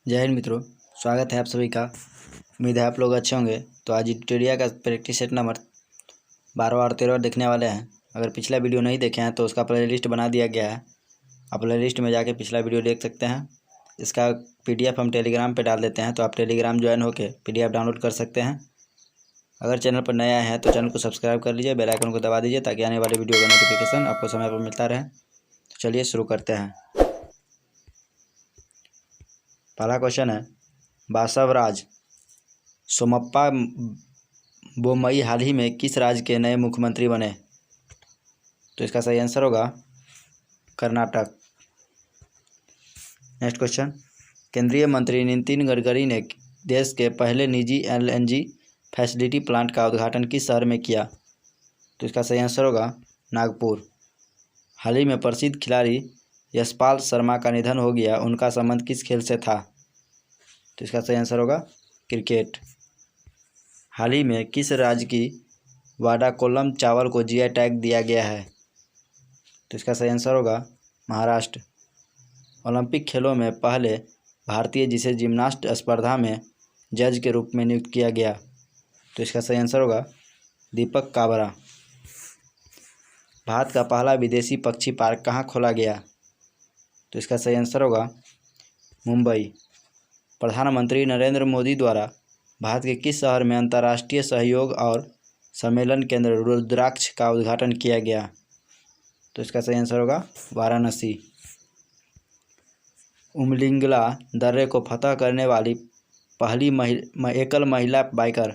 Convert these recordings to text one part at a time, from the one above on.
जय हिंद मित्रों, स्वागत है आप सभी का। उम्मीद है आप लोग अच्छे होंगे। तो आज ट्यूटोरियल का प्रैक्टिस सेट नंबर 12 और 13 देखने वाले हैं। अगर पिछला वीडियो नहीं देखे हैं तो उसका प्लेलिस्ट बना दिया गया है, आप प्लेलिस्ट में जाके पिछला वीडियो देख सकते हैं। इसका PDF हम टेलीग्राम पे डाल देते हैं, तो आप टेलीग्राम ज्वाइन होकर PDF डाउनलोड कर सकते हैं। अगर चैनल पर नया है तो चैनल को सब्सक्राइब कर लीजिए, बेल आइकन को दबा दीजिए ताकि आने वाले वीडियो का नोटिफिकेशन आपको समय पर मिलता रहे। तो चलिए शुरू करते हैं। पहला क्वेश्चन है, बासवराज सोमप्पा बोम्मई हाल ही में किस राज्य के नए मुख्यमंत्री बने? तो इसका सही आंसर होगा कर्नाटक। नेक्स्ट क्वेश्चन, केंद्रीय मंत्री नितिन गडकरी ने देश के पहले निजी LNG फैसिलिटी प्लांट का उद्घाटन किस शहर में किया? तो इसका सही आंसर होगा नागपुर। हाल ही में प्रसिद्ध खिलाड़ी यशपाल शर्मा का निधन हो गया, उनका संबंध किस खेल से था? तो इसका सही आंसर होगा क्रिकेट। हाल ही में किस राज्य की वाडाकोलम चावल को GI टैग दिया गया है? तो इसका सही आंसर होगा महाराष्ट्र। ओलंपिक खेलों में पहले भारतीय जिसे जिम्नास्ट स्पर्धा में जज के रूप में नियुक्त किया गया? तो इसका सही आंसर होगा दीपक काबरा। भारत का पहला विदेशी पक्षी पार्क कहाँ खोला गया? तो इसका सही आंसर होगा मुंबई। प्रधानमंत्री नरेंद्र मोदी द्वारा भारत के किस शहर में अंतर्राष्ट्रीय सहयोग और सम्मेलन केंद्र रुद्राक्ष का उद्घाटन किया गया? तो इसका सही आंसर होगा वाराणसी। उमलिंगला दर्रे को फतह करने वाली पहली एकल महिला बाइकर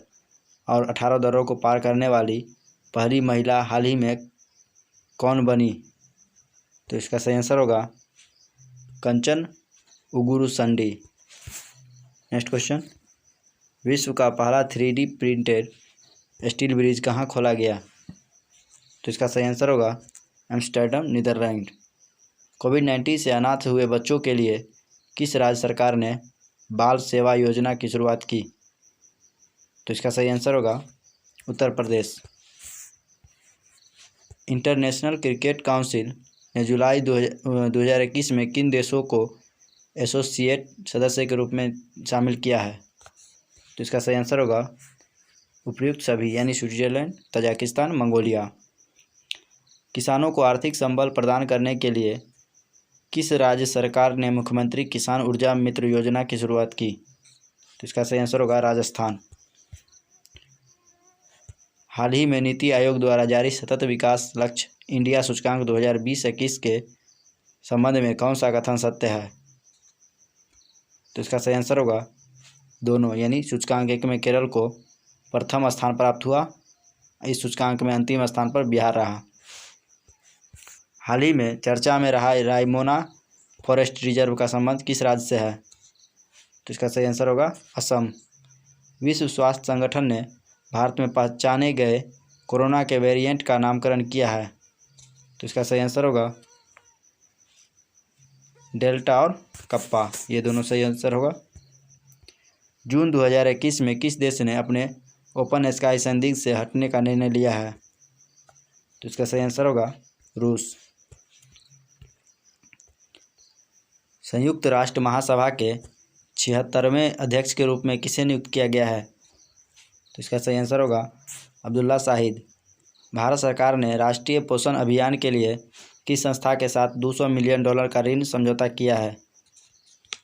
और 18 दर्रों को पार करने वाली पहली महिला हाल ही में कौन बनी? तो इसका सही आंसर होगा कंचन उगुरुसंडी। नेक्स्ट क्वेश्चन, विश्व का पहला 3D प्रिंटेड स्टील ब्रिज कहाँ खोला गया? तो इसका सही आंसर होगा एम्स्टर्डम, नीदरलैंड। कोविड-19 से अनाथ हुए बच्चों के लिए किस राज्य सरकार ने बाल सेवा योजना की शुरुआत की? तो इसका सही आंसर होगा Uttar Pradesh. International cricket council ने जुलाई 2021 में किन देशों को एसोसिएट सदस्य के रूप में शामिल किया है? तो इसका सही आंसर होगा उपयुक्त सभी, यानी स्विट्जरलैंड, तजाकिस्तान, मंगोलिया। किसानों को आर्थिक संबल प्रदान करने के लिए किस राज्य सरकार ने मुख्यमंत्री किसान ऊर्जा मित्र योजना की शुरुआत की? तो इसका सही आंसर होगा राजस्थान। हाल ही में नीति आयोग द्वारा जारी सतत विकास लक्ष्य इंडिया सूचकांक 2020-21 के संबंध में कौन सा कथन सत्य है? तो इसका सही आंसर होगा दोनों, यानी सूचकांक 1 में केरल को प्रथम स्थान प्राप्त हुआ, इस सूचकांक में अंतिम स्थान पर बिहार रहा। हाल ही में चर्चा में रहा रायमोना फॉरेस्ट रिजर्व का संबंध किस राज्य से है? तो इसका सही आंसर होगा असम। विश्व स्वास्थ्य संगठन ने भारत में पहचाने गए कोरोना के वेरिएंट का नामकरण किया है? तो इसका सही आंसर होगा डेल्टा और कप्पा, ये दोनों सही आंसर होगा। जून 2021 में किस देश ने अपने ओपन स्काई संधि से हटने का निर्णय लिया है? तो इसका सही आंसर होगा रूस। संयुक्त राष्ट्र महासभा के 76वें अध्यक्ष के रूप में किसे नियुक्त किया गया है? तो इसका सही आंसर होगा अब्दुल्ला शाहिद। भारत सरकार ने राष्ट्रीय पोषण अभियान के लिए किस संस्था के साथ $200 मिलियन का ऋण समझौता किया है?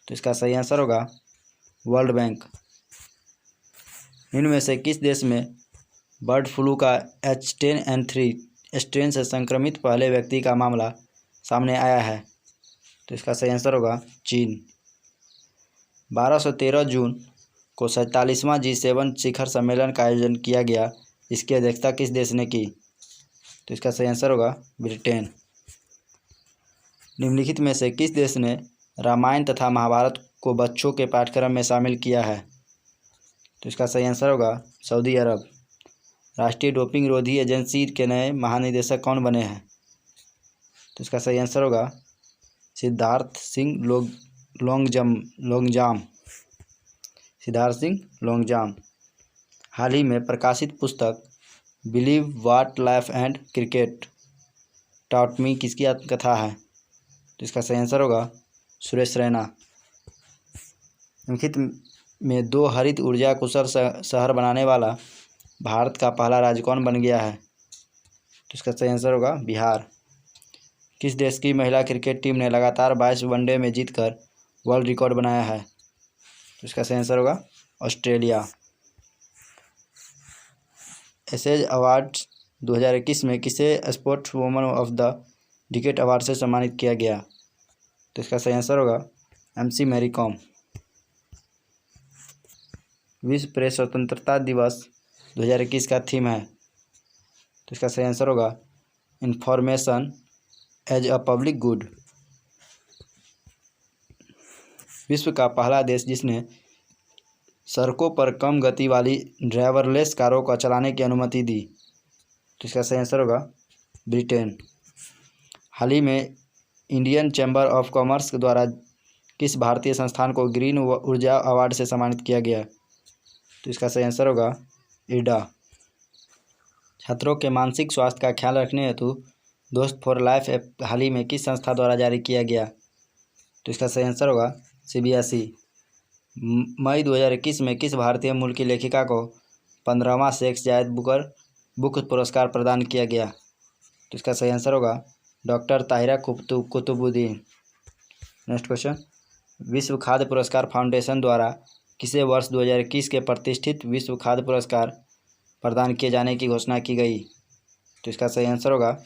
तो इसका सही आंसर होगा वर्ल्ड बैंक। इनमें से किस देश में बर्ड फ्लू का H10N3 स्ट्रेन से संक्रमित पहले व्यक्ति का मामला सामने आया है? तो इसका सही आंसर होगा चीन। 1213 जून को 47वां G7 शिखर सम्मेलन का आयोजन किया गया, इसकी अध्यक्षता किस देश ने की? तो इसका सही आंसर होगा ब्रिटेन। निम्नलिखित में से किस देश ने रामायण तथा महाभारत को बच्चों के पाठ्यक्रम में शामिल किया है? तो इसका सही आंसर होगा सऊदी अरब। राष्ट्रीय डोपिंग रोधी एजेंसी के नए महानिदेशक कौन बने हैं? तो इसका सही आंसर होगा सिद्धार्थ सिंह लोंगजाम। हाल ही में प्रकाशित पुस्तक believe what life and cricket taught me किसकी आत्मकथा है? तो इसका सही आंसर होगा सुरेश रैना। निम्नलिखित में 2 हरित ऊर्जा कुशल शहर बनाने वाला भारत का पहला राज्य कौन बन गया है? तो इसका सही आंसर होगा बिहार। किस देश की महिला क्रिकेट टीम ने लगातार 22 वनडे में जीतकर वर्ल्ड रिकॉर्ड बनाया है? तो इसका सही आंसर होगा ऑस्ट्रेलिया। एसेज अवार्ड्स 2021 में किसे sports woman of the decade award से सम्मानित किया गया? तो इसका सही आंसर होगा MC मैरी कॉम। विश्व प्रेस स्वतंत्रता दिवस 2021 का थीम है? तो इसका सही आंसर होगा information as a public good. विश्व का पहला देश जिसने सड़कों पर कम गति वाली ड्राइवरलेस कारों को चलाने की अनुमति दी? तो इसका सही आंसर होगा ब्रिटेन। हाल ही में इंडियन चैम्बर ऑफ कॉमर्स द्वारा किस भारतीय संस्थान को ग्रीन ऊर्जा अवार्ड से सम्मानित किया गया? तो इसका सही आंसर होगा इरडा। छात्रों के मानसिक स्वास्थ्य का ख्याल रखने हेतु दोस्त फॉर लाइफ ऐप हाल ही में किस संस्था द्वारा जारी किया गया? तो इसका सही आंसर होगा CBSE। मई 2021 में किस भारतीय मूल की लेखिका को 15वां शेख जायद बुक पुरस्कार प्रदान किया गया? तो इसका सही आंसर होगा doctor Tahira Qutbuddin. Next question, विश्व खाद्य पुरस्कार फाउंडेशन द्वारा किसे वर्ष 2021 के प्रतिष्ठित विश्व खाद्य पुरस्कार प्रदान किए जाने की घोषणा की गई? तो इसका सही आंसर होगा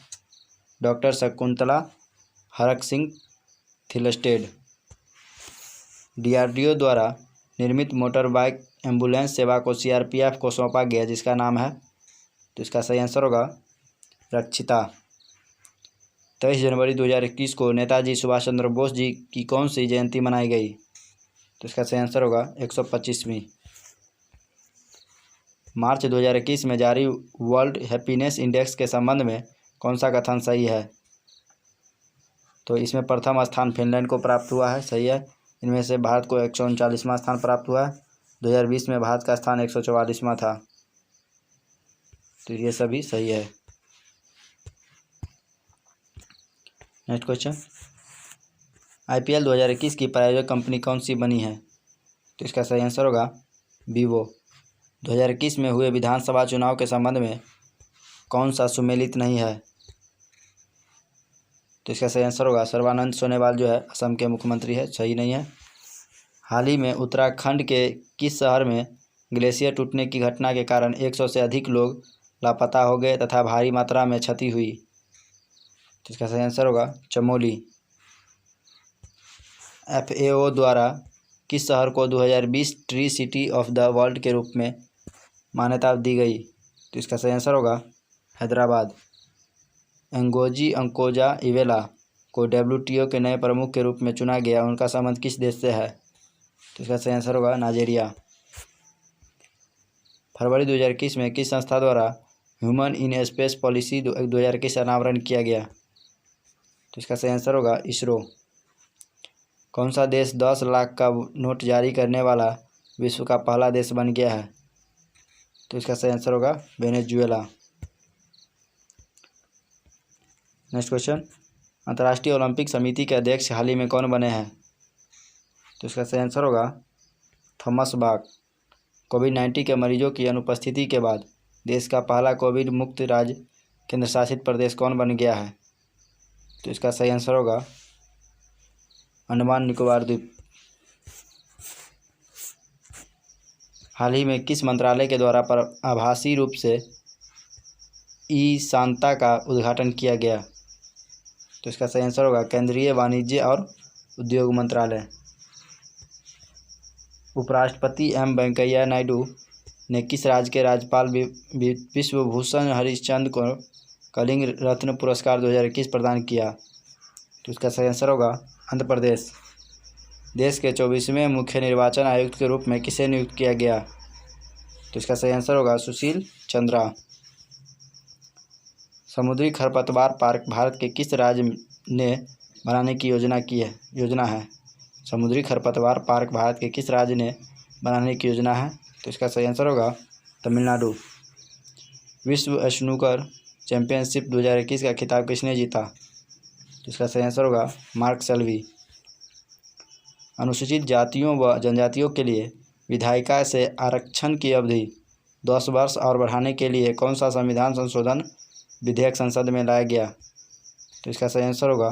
डॉक्टर शकुंतला हरक सिंह थिलस्टेड। DRDO द्वारा निर्मित मोटर बाइक एम्बुलेंस सेवा को CRPF को सौंपा गया जिसका नाम है? तो इसका सही आंसर होगा रक्षिता। 23 जनवरी 2021 को नेताजी सुभाष चंद्र बोस जी की कौन सी जयंती मनाई गई? तो इसका सही आंसर होगा 125वीं। मार्च 2021 में जारी वर्ल्ड हैप्पीनेस इंडेक्स के संबंध में कौन सा कथन सही है? तो इसमें प्रथम स्थान फिनलैंड को प्राप्त हुआ है, सही है। इनमें से भारत को 139वां स्थान प्राप्त हुआ है। 2020 में भारत का स्थान 144वां था, तो ये सभी सही है। नेक्स्ट क्वेश्चन, IPL 2021 की प्रायोजक कंपनी कौन सी बनी है? तो इसका सही आंसर होगा वीवो। 2021 में हुए विधानसभा चुनाव के संबंध में कौन सा सुमेलित नहीं है? तो इसका सही आंसर होगा सर्बानंद सोनोवाल जो है असम के मुख्यमंत्री है, सही नहीं है। हाल ही में उत्तराखंड के किस शहर में ग्लेशियर टूटने की घटना के कारण 100 से अधिक लोग लापता हो गए तथा भारी मात्रा में क्षति हुई? तो इसका सही आंसर होगा चमोली। FAO द्वारा किस शहर को 2020 tree city of the world के रूप में मान्यता दी गई? तो इसका सही आंसर होगा हैदराबाद। एंगोजी अंकोजा इवेला को WTO के नए प्रमुख के रूप में चुना गया, उनका संबंध किस देश से है? तो इसका सही आंसर होगा नाइजीरिया। फरवरी 2021 में किस संस्था द्वारा ह्यूमन इन स्पेस पॉलिसी 2021 अनावरण किया गया? तो इसका सही आंसर होगा इसरो। कौन सा देश 10 लाख का नोट जारी करने वाला विश्व का पहला देश बन गया है? तो इसका सही आंसर होगा वेनेजुएला। नेक्स्ट क्वेश्चन, अंतर्राष्ट्रीय ओलंपिक समिति के अध्यक्ष हाल ही में कौन बने हैं? तो इसका सही आंसर होगा थॉमस बाक। कोविड-19 के मरीजों की अनुपस्थिति के बाद देश का पहला कोविड मुक्त राज्य केंद्र शासित प्रदेश कौन बन गया है? तो इसका सही आंसर होगा अंडमान निकोबार द्वीप। हाल ही में किस मंत्रालय के द्वारा पर आभासी रूप से ई-शांता का उद्घाटन किया गया? तो इसका सही आंसर होगा केंद्रीय वाणिज्य और उद्योग मंत्रालय। उपराष्ट्रपति वेंकैया नायडू ने किस राज्य के राज्यपाल विश्वभूषण हरिश्चंद्र को कलिंग रत्न पुरस्कार 2021 प्रदान किया? तो इसका सही आंसर होगा आंध्र प्रदेश। देश के 24वें मुख्य निर्वाचन आयुक्त के रूप में किसे नियुक्त किया गया? तो इसका सही आंसर होगा सुशील चंद्रा। समुद्री खरपतवार पार्क भारत के किस राज्य ने बनाने की योजना है? समुद्री खरपतवार पार्क भारत के किस राज्य ने बनाने की योजना है? तो इसका सही आंसर होगा तमिलनाडु। विश्व स्नूकर चैंपियनशिप 2021 का खिताब किसने जीता? तो इसका सही आंसर होगा मार्क सेल्वी। अनुसूचित जातियों व जनजातियों के लिए विधायिका से आरक्षण की अवधि 10 वर्ष और बढ़ाने के लिए कौन सा संविधान संशोधन विधेयक संसद में लाया गया? तो इसका सही आंसर होगा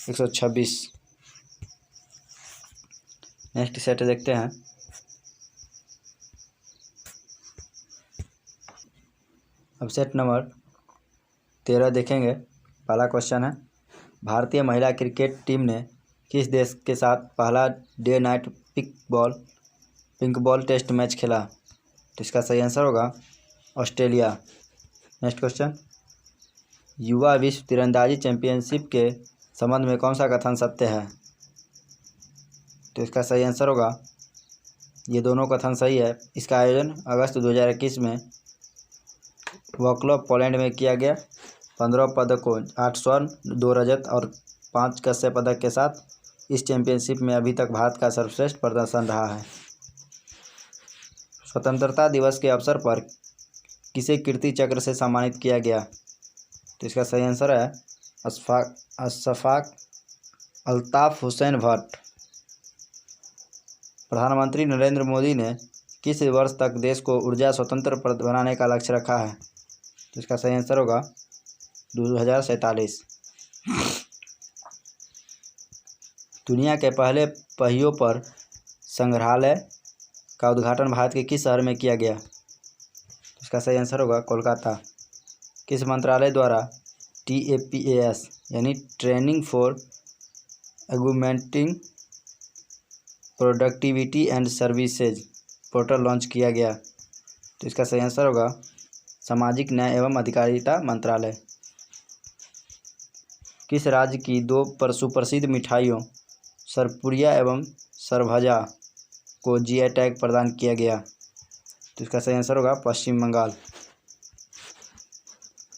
126। नेक्स्ट सेट देखते हैं। अब सेट नंबर 13 देखेंगे। पहला क्वेश्चन है, भारतीय महिला क्रिकेट टीम ने किस देश के साथ पहला day night pink ball test match खेला? तो इसका सही आंसर होगा ऑस्ट्रेलिया। नेक्स्ट क्वेश्चन, युवा विश्व तीरंदाजी चैंपियनशिप के संबंध में कौन सा कथन सत्य है? तो इसका सही आंसर होगा, ये दोनों कथन सही है। इसका आयोजन अगस्त 2021 में वॉक्लो पोलैंड में किया गया। 15 पदकों, 8 स्वर्ण, 2 रजत और 5 कांस्य पदक के साथ इस चैंपियनशिप में अभी तक भारत का सर्वश्रेष्ठ प्रदर्शन रहा है। स्वतंत्रता दिवस के अवसर पर किसे कीर्ति चक्र से सम्मानित किया गया? तो इसका सही आंसर है अशफाक अल्ताफ हुसैन भट्ट। प्रधानमंत्री नरेंद्र मोदी ने किस वर्ष तक देश को ऊर्जा स्वतंत्र बनाने का लक्ष्य रखा है? तो इसका सही आंसर होगा 2047। दुनिया के पहले पहियों पर संग्रहालय का उद्घाटन भारत के किस शहर में किया गया? तो इसका सही आंसर होगा कोलकाता। किस मंत्रालय द्वारा TAPAS यानी training for augmenting productivity and services portal launch किया गया? तो इसका सही आंसर होगा सामाजिक न्याय एवं अधिकारिता मंत्रालय। किस राज्य की 2 सुप्रसिद्ध मिठाइयों सरपुरिया एवं सरभजा को GI टैग प्रदान किया गया? तो इसका सही आंसर होगा पश्चिम बंगाल।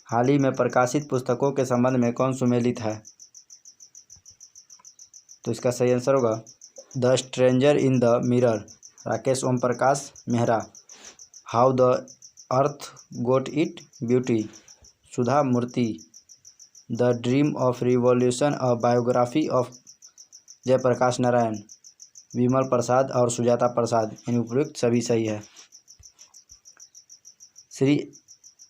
हाल ही में प्रकाशित पुस्तकों के संबंध में कौन सुमेलित है? तो इसका सही आंसर होगा the stranger in the mirror, Rakesh Om Prakash Mehra. How the earth got it beauty, Sudha Murty. The dream of revolution, a biography of Jayaprakash Narayan, Vimal Prasad और सुजाता प्रसाद। इन उपयुक्त सभी सही है। श्री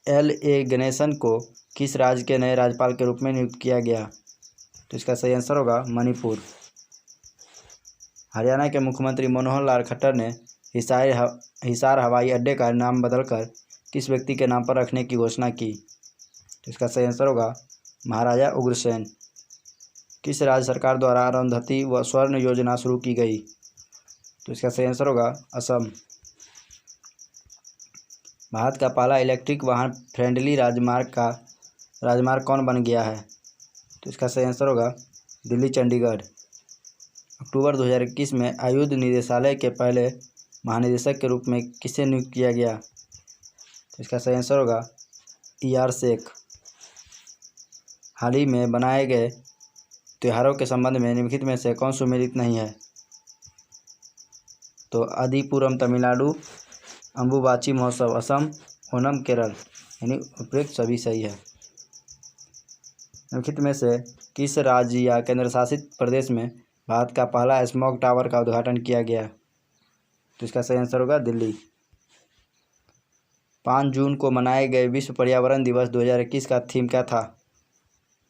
LA गणेशन को किस राज्य के नए राज्यपाल के रूप में नियुक्त किया गया? तो इसका सही आंसर होगा मणिपुर। हरियाणा के मुख्यमंत्री मनोहर लाल खट्टर ने हिसार हवाई अड्डे का नाम बदलकर किस व्यक्ति के नाम पर रखने की घोषणा की? तो इसका सही आंसर होगा महाराजा उग्रसेन। किस राज्य सरकार द्वारा अरुंधति व स्वर्ण योजना शुरू की गई? तो इसका सही आंसर होगा असम। भारत का पहला इलेक्ट्रिक वाहन फ्रेंडली राजमार्ग कौन बन गया है? तो इसका सही आंसर होगा दिल्ली चंडीगढ़। अक्टूबर 2021 में आयुध निदेशालय के पहले महानिदेशक के रूप में किसे नियुक्त किया गया? तो इसका सही आंसर होगा ER शेख। हाल ही में बनाए गए त्योहारों के संबंध में निम्नलिखित में से कौन सुमेलित नहीं है? तो आदिपुरम तमिलनाडु, अम्बुबाची महोत्सव असम, ओणम केरल। यानी उपयुक्त सभी सही है। निम्नलिखित में से किस राज्य या केंद्रशासित प्रदेश में भारत का पहला स्मॉग टावर का उद्घाटन किया गया? तो इसका सही आंसर होगा दिल्ली। 5 जून को मनाए गए विश्व पर्यावरण दिवस 2021 का थीम क्या था?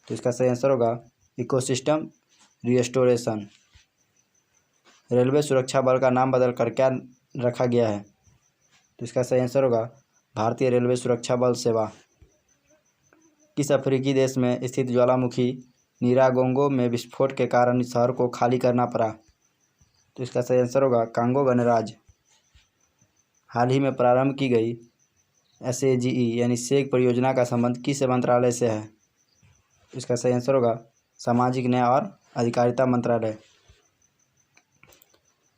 तो इसका सही आंसर होगा इकोसिस्टम रिस्टोरेशन। रेलवे सुरक्षा बल का नाम बदलकर क्या रखा गया है? तो इसका सही आंसर होगा भारतीय रेलवे सुरक्षा बल सेवा। किस अफ्रीकी देश में स्थित ज्वालामुखी नीरागोंगो में विस्फोट के कारण शहर को खाली करना पड़ा? तो इसका सही आंसर होगा कांगो गणराज्य। हाल ही में प्रारंभ की गई SAGE यानी सेग परियोजना का संबंध किस मंत्रालय से है? इसका सही आंसर होगा सामाजिक न्याय और अधिकारिता मंत्रालय।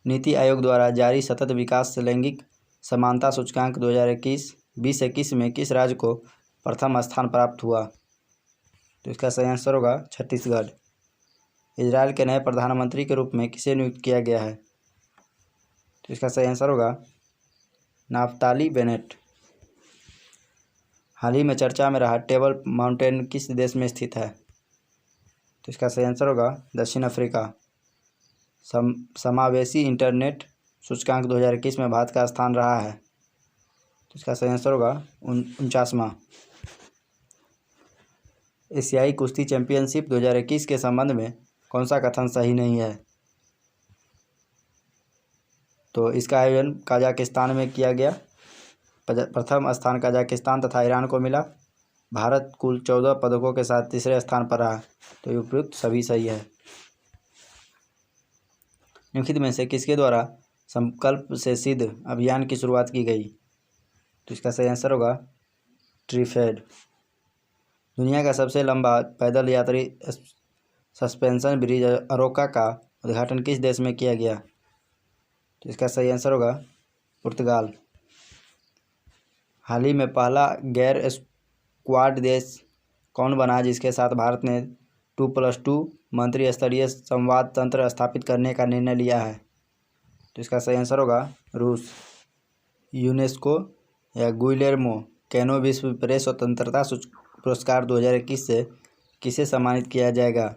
नीति आयोग द्वारा जारी सतत विकास लैंगिक समानता सूचकांक 2021 में किस राज्य को प्रथम स्थान प्राप्त हुआ? तो इसका सही आंसर होगा छत्तीसगढ़। इजराइल के नए प्रधानमंत्री के रूप में किसे नियुक्त किया गया है? तो इसका सही आंसर होगा नाफ्ताली बेनेट। हाल ही में चर्चा में रहा टेबल माउंटेन किस देश में स्थित है? तो इसका सही आंसर होगा दक्षिण अफ्रीका। समावेशी इंटरनेट सूचकांक 2021 में भारत का स्थान रहा है? तो इसका सही आंसर होगा 49वां। एशियाई कुश्ती चैंपियनशिप 2021 के संबंध में कौन सा कथन सही नहीं है? तो इसका आयोजन कजाकिस्तान में किया गया। प्रथम स्थान कजाकिस्तान तथा ईरान को मिला। भारत कुल 14 पदकों के साथ तीसरे स्थान पर रहा। तो उपयुक्त सभी सही है। निम्नलिखित में से किसके द्वारा संकल्प से सिद्ध अभियान की शुरुआत की गई? तो इसका सही आंसर होगा ट्रीफेड। दुनिया का सबसे लंबा पैदल यात्री सस्पेंशन ब्रिज अरोका का उद्घाटन किस देश में किया गया? तो इसका सही आंसर होगा पुर्तगाल। हाल ही में पहला गैर स्क्वाड देश कौन बना जिसके साथ भारत ने 2+2 मंत्री स्तरीय संवाद तंत्र स्थापित करने का निर्णय लिया है? तो इसका सही आंसर होगा रूस। यूनेस्को या गुइलेर्मो कैनो विश्व प्रेस स्वतंत्रता पुरस्कार 2021 से किसे सम्मानित किया जाएगा?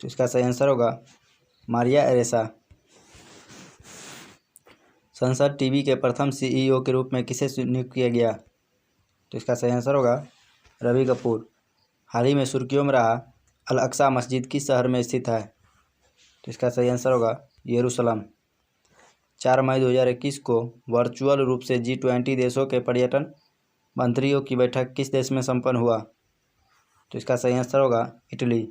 तो इसका सही आंसर होगा मारिया एरेसा। संसद टीवी के प्रथम सीईओ के रूप में किसे नियुक्त किया गया? तो इसका सही आंसर होगा रवि कपूर। हाल ही में सुर्खियों में रहा अल अक्सा मस्जिद किस शहर में स्थित है? तो इसका सही आंसर होगा यरूशलेम। 4 मई 2021 को वर्चुअल रूप से G20 देशों के पर्यटन मंत्रियों की बैठक किस देश में संपन्न हुआ? तो इसका सही आंसर होगा इटली।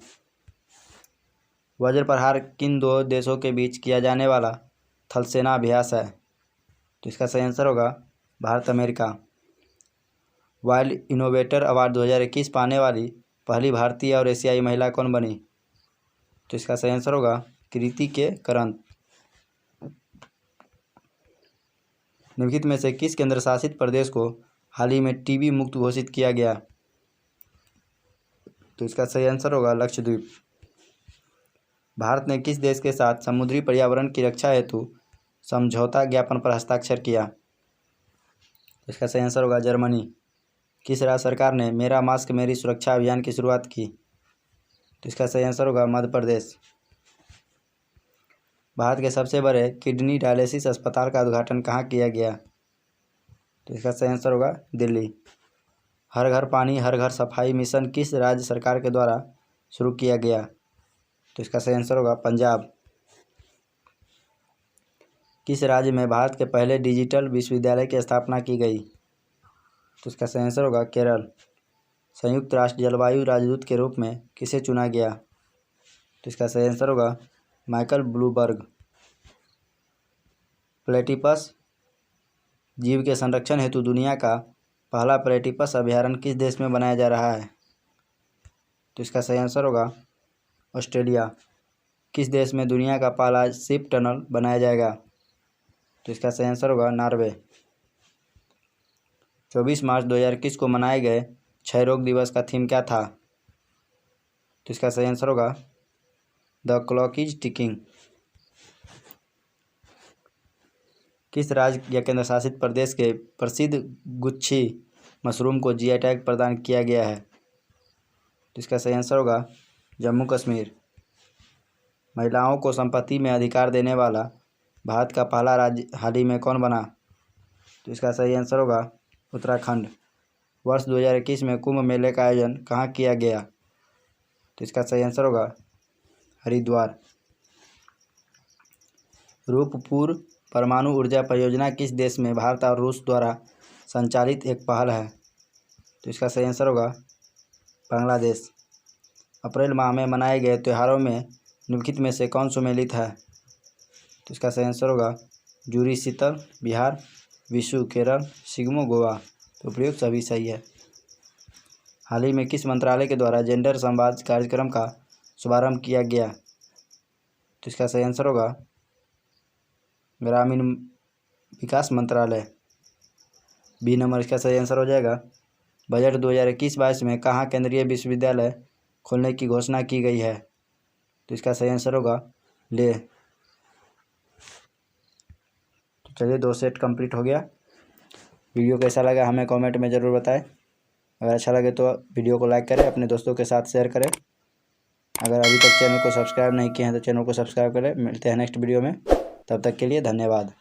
वज्र प्रहार किन 2 देशों के बीच किया जाने वाला थल सेना अभ्यास है? तो इसका सही आंसर होगा Bharat America. Wild innovator award 2021 पाने वाली पहली भारतीय और एशियाई महिला कौन बनी? तो इसका सही आंसर होगा कृति के करन। निम्नलिखित में से किस केंद्र शासित प्रदेश को हाल ही में टीबी मुक्त घोषित किया गया? तो इसका सही आंसर होगा लक्षद्वीप। भारत ने किस देश के साथ समुद्री पर्यावरण की रक्षा हेतु समझौता ज्ञापन पर हस्ताक्षर किया? तो इसका सही आंसर होगा जर्मनी। किस राज्य सरकार ने मेरा मास्क मेरी सुरक्षा अभियान की शुरुआत की? तो इसका सही आंसर होगा मध्य प्रदेश। भारत के सबसे बड़े किडनी डायलिसिस अस्पताल का उद्घाटन कहाँ किया गया? तो इसका सही आंसर होगा दिल्ली। हर घर पानी हर घर सफाई मिशन किस राज्य सरकार के द्वारा शुरू किया गया? तो इसका सही आंसर होगा पंजाब। किस राज्य में भारत के पहले डिजिटल विश्वविद्यालय की स्थापना की गई? तो इसका सही आंसर होगा केरल। संयुक्त राष्ट्र जलवायु राजदूत के रूप में किसे चुना गया? तो इसका सही आंसर होगा माइकल ब्लूमबर्ग। प्लेटिपस जीव के संरक्षण हेतु दुनिया का पहला प्लेटिपस अभयारण्य किस देश में बनाया जा रहा है? तो इसका सही आंसर होगा ऑस्ट्रेलिया। किस देश में दुनिया का पहला शिप टनल बनाया जाएगा? तो इसका सही आंसर होगा नॉर्वे। 24 मार्च 2021 को मनाए गए क्षय रोग दिवस का थीम क्या था? तो इसका सही आंसर होगा द क्लॉक इज टिकिंग। किस राज्य या केंद्र शासित प्रदेश के प्रसिद्ध गुच्छी मशरूम को जीआई टैग प्रदान किया गया है? तो इसका सही आंसर होगा जम्मू कश्मीर। महिलाओं को संपत्ति में अधिकार देने वाला भारत का पहला राज्य हाल ही में कौन बना? तो इसका सही आंसर होगा उत्तराखंड। वर्ष 2021 में कुंभ मेले का आयोजन कहाँ किया गया? तो इसका सही आंसर होगा हरिद्वार। रूपपुर परमाणु ऊर्जा परियोजना किस देश में भारत और रूस द्वारा संचालित एक पहल है? तो इसका सही आंसर होगा बांग्लादेश। अप्रैल माह में मनाए गए त्योहारों में निम्नलिखित में से कौन सुमेलित है? तो इसका सही आंसर होगा जूरी शीतल बिहार, विशु केरल, सिग्मो गोवा। तो प्रयोग सभी सही है। हाल ही में किस मंत्रालय के द्वारा जेंडर संवाद कार्यक्रम का शुभारंभ किया गया? तो इसका सही आंसर होगा ग्रामीण विकास मंत्रालय। बी नंबर इसका सही आंसर हो जाएगा। बजट 2021-22 में कहाँ केंद्रीय विश्वविद्यालय खोलने की घोषणा की गई है? तो इसका सही आंसर होगा लेह। तो चलिए 2 सेट कंप्लीट हो गया। वीडियो कैसा लगा हमें कमेंट में ज़रूर बताएं। अगर अच्छा लगे तो वीडियो को लाइक करें, अपने दोस्तों के साथ शेयर करें। अगर अभी तक चैनल को सब्सक्राइब नहीं किए हैं तो चैनल को सब्सक्राइब करें। मिलते हैं नेक्स्ट वीडियो में, तब तक के लिए धन्यवाद।